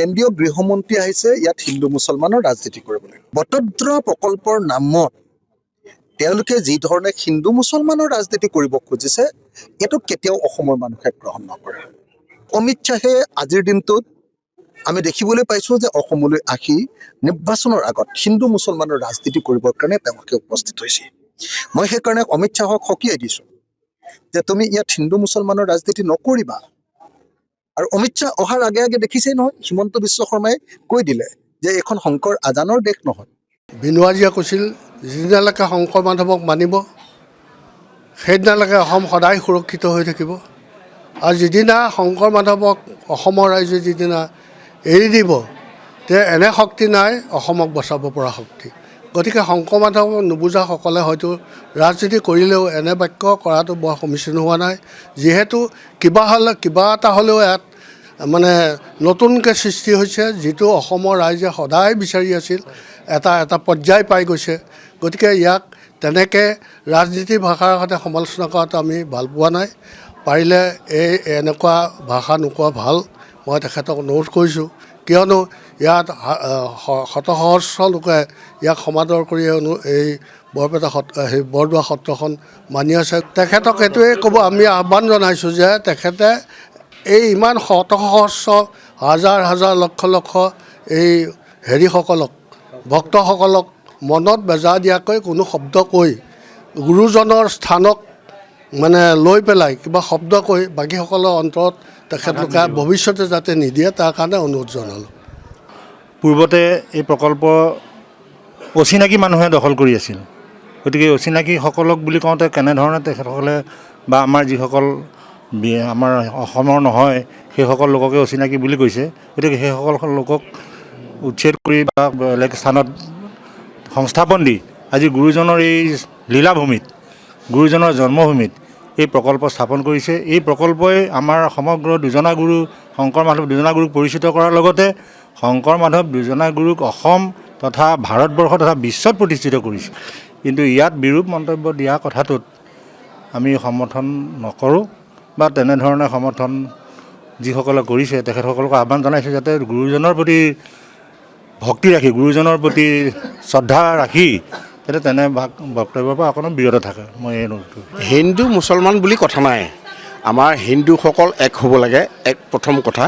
কেন্দ্ৰীয় গৃহমন্ত্ৰী আহিছে ইয়াত হিন্দু মুছলমানৰ ৰাজনীতি কৰিবলৈ। বটদ্ৰ প্ৰকল্পৰ নামত তেওঁলোকে যি ধৰণে হিন্দু মুছলমানৰ ৰাজনীতি কৰিব খুজিছে এইটো কেতিয়াও অসমৰ মানুহে গ্ৰহণ নকৰে। অমিত শ্বাহে আজিৰ দিনটোত আমি দেখিবলৈ পাইছোঁ যে অসমলৈ আহি নিৰ্বাচনৰ আগত হিন্দু মুছলমানৰ ৰাজনীতি কৰিবৰ কাৰণে তেওঁলোকে উপস্থিত হৈছে। মই সেইকাৰণে অমিত শ্বাহক সকীয়াই দিছোঁ যে তুমি ইয়াত হিন্দু মুছলমানৰ ৰাজনীতি নকৰিবা। আৰু অমিত শ্বাহ অহাৰ আগে আগে দেখিছেই নহয়, হিমন্ত বিশ্ব শৰ্মাই কৈ দিলে যে এইখন শংকৰ আজানৰ দেশ নহয়। বিনোৱাজীয়ে কৈছিল যিদিনালৈকে শংকৰ মাধৱক মানিব সেইদিনালৈকে অসম সদায় সুৰক্ষিত হৈ থাকিব। আৰু যিদিনা শংকৰ মাধৱক অসমৰ ৰাইজে যিদিনা এৰি দিব তে এনে শক্তি নাই অসমক বচাব পৰা শক্তি। গতিকে শংকৰ মাধৱক নুবুজাসকলে হয়তো ৰাজনীতি কৰিলেও এনে বাক্য কৰাটো বৰ সমীচীন হোৱা নাই। যিহেতু কিবা এটা হ'লেও ইয়াত মানে নতুনকৈ সৃষ্টি হৈছে, যিটো অসমৰ ৰাইজে সদায় বিচাৰি আছিল, এটা পৰ্যায় পাই গৈছে। গতিকে ইয়াক তেনেকৈ ৰাজনীতিৰ ভাষাৰ সৈতে সমালোচনা কৰাটো আমি ভাল পোৱা নাই। পাৰিলে এনেকুৱা ভাষা নোকোৱা ভাল, মই তেখেতক অনুৰোধ কৰিছোঁ। কিয়নো ইয়াত শত সহস্ৰ লোকে ইয়াক সমাদৰ কৰি এই বৰদোৱা সত্ৰখন মানি আছে। তেখেতক এইটোৱে ক'ব, আমি আহ্বান জনাইছোঁ যে তেখেতে এই ইমান শত সহস্ৰ হাজাৰ হাজাৰ লক্ষ লক্ষ এই হেৰিসকলক ভক্তসকলক মনত বেজা দিয়াকৈ কোনো শব্দ কৈ গুৰুজনৰ স্থানক মানে লৈ পেলাই কিবা শব্দ কৈ বাকীসকলৰ অন্তৰত তেখেতলোকে ভৱিষ্যতে যাতে নিদিয়ে তাৰ কাৰণে অনুৰোধ জনালোঁ। পূৰ্বতে এই প্ৰকল্প অচিনাকি মানুহে দখল কৰি আছিল। গতিকে অচিনাকিসকলক বুলি কওঁতে কেনেধৰণে তেখেতসকলে বা আমাৰ যিসকল আমাৰ অসমৰ নহয় সেইসকল লোককে অচিনাকি বুলি কৈছে। গতিকে সেইসকল লোকক উচ্ছেদ কৰি বা বেলেগ স্থানত সংস্থাপন দি আজি গুৰুজনৰ এই লীলাভূমিত, গুৰুজনৰ জন্মভূমিত এই প্ৰকল্প স্থাপন কৰিছে। এই প্ৰকল্পই আমাৰ সমগ্ৰ দুজনা গুৰু শংকৰ মাধৱ দুজনা গুৰুক পৰিচিত কৰাৰ লগতে শংকৰ মাধৱ দুজনা গুৰুক অসম তথা ভাৰতবৰ্ষ তথা বিশ্বত প্ৰতিষ্ঠিত কৰিছে। কিন্তু ইয়াত বিৰূপ মন্তব্য দিয়া কথাটোত আমি সমৰ্থন নকৰোঁ বা তেনেধৰণে সমৰ্থন যিসকলে কৰিছে তেখেতসকলক আহ্বান জনাইছোঁ যাতে গুৰুজনৰ প্ৰতি ভক্তি ৰাখি, গুৰুজনৰ প্ৰতি শ্ৰদ্ধা ৰাখি যাতে তেনে বক্তব্যৰ পৰা অকণমান বিৰত থাকে। মই এই হিন্দু মুছলমান বুলি কথা নাই, আমাৰ হিন্দুসকল এক হ'ব লাগে। প্ৰথম কথা,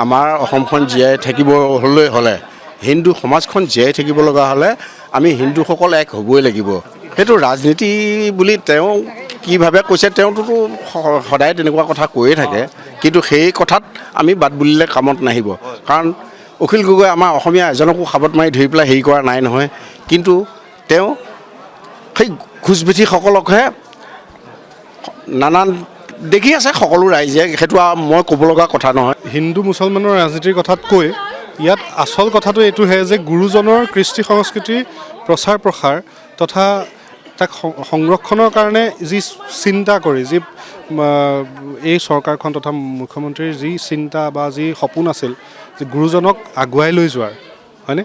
আমাৰ অসমখন জীয়াই থাকিবলৈ হ'লে, হিন্দু সমাজখন জীয়াই থাকিব লগা হ'লে আমি হিন্দুসকল এক হ'বই লাগিব। সেইটো ৰাজনীতি বুলি তেওঁ কিভাৱে কৈছে, তেওঁটোতো সদায় তেনেকুৱা কথা কৈয়ে থাকে, কিন্তু সেই কথাত আমি বাদ বুলিলে কামত নাহিব। কাৰণ অখিল গগৈ আমাৰ অসমীয়া এজনকো সাবত মাৰি ধৰি পেলাই হেৰি কৰা নাই নহয়, কিন্তু তেওঁ সেই ঘোষবেঠীসকলকহে নানান দেখি আছে সকলো ৰাইজে, সেইটো মই ক'ব লগা কথা নহয়। হিন্দু মুছলমানৰ ৰাজনীতিৰ কথাতকৈ ইয়াত আচল কথাটো এইটোহে যে গুৰুজনৰ কৃষ্টি সংস্কৃতিৰ প্ৰচাৰ প্ৰসাৰ তথা তাক সংৰক্ষণৰ কাৰণে যি চিন্তা কৰি, যি এই চৰকাৰখন তথা মুখ্যমন্ত্ৰীৰ যি চিন্তা বা যি সপোন আছিল যে গুৰুজনক আগুৱাই লৈ যোৱাৰ, হয়নে,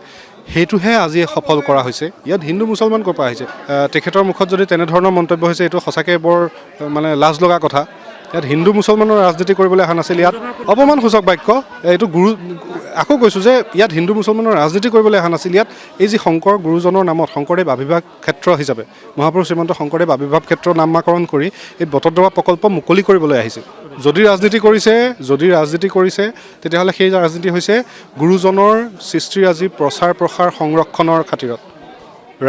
সেইটোহে আজি সফল কৰা হৈছে। ইয়াত হিন্দু মুছলমান ক'ৰ পৰা আহিছে? তেখেতৰ মুখত যদি তেনেধৰণৰ মন্তব্য হৈছে এইটো সঁচাকৈ বৰ মানে লাজ লগা কথা। ইয়াত হিন্দু মুছলমানৰ ৰাজনীতি কৰিবলৈ অহা নাছিল, ইয়াত অপমানসূচক বাক্য। এইটো আকৌ কৈছোঁ যে ইয়াত হিন্দু মুছলমানৰ ৰাজনীতি কৰিবলৈ অহা নাছিল, ইয়াত এই যি শংকৰ গুৰুজনৰ নামত শংকৰদেৱ আৱিৰ্ভাৱ ক্ষেত্ৰ হিচাপে মহাপুৰুষ শ্ৰীমন্ত শংকৰদেৱ আৱিৰ্ভাৱ ক্ষেত্ৰ নামকৰণ কৰি এই বটদ্ৰৱা প্ৰকল্প মুকলি কৰিবলৈ আহিছিল। যদি ৰাজনীতি কৰিছে তেতিয়াহ'লে সেই ৰাজনীতি হৈছে গুৰুজনৰ সৃষ্টিৰাজি প্ৰচাৰ প্ৰসাৰ সংৰক্ষণৰ খাতিৰত,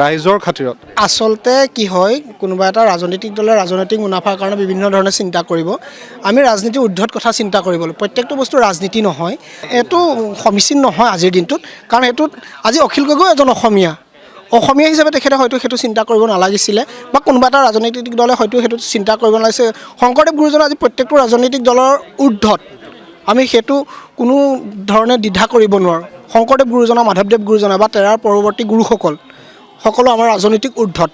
ৰাইজৰ খাতিৰত। আচলতে কি হয়, কোনোবা এটা ৰাজনৈতিক দলে ৰাজনৈতিক মুনাফাৰ কাৰণে বিভিন্ন ধৰণে চিন্তা কৰিব। আমি ৰাজনীতিৰ ঊৰ্ধত কথা চিন্তা কৰিব লাগিব। প্ৰত্যেকটো বস্তু ৰাজনীতি নহয়, এইটো সমীচীন নহয় আজিৰ দিনটোত। কাৰণ এইটোত আজি অখিল গগৈ এজন অসমীয়া হিচাপে তেখেতে হয়তো সেইটো চিন্তা কৰিব নালাগিছিলে, বা কোনোবা এটা ৰাজনৈতিক দলে হয়তো সেইটো চিন্তা কৰিব নালাগিছে। শংকৰদেৱ গুৰুজন আজি প্ৰত্যেকটো ৰাজনৈতিক দলৰ ঊৰ্ধত, আমি সেইটো কোনো ধৰণে দ্বিধা কৰিব নোৱাৰোঁ। শংকৰদেৱ গুৰুজনা, মাধৱদেৱ গুৰুজনা বা তেৰাৰ পৰৱৰ্তী গুৰুসকল সকলো আমাৰ ৰাজনৈতিক ঊৰ্ধত।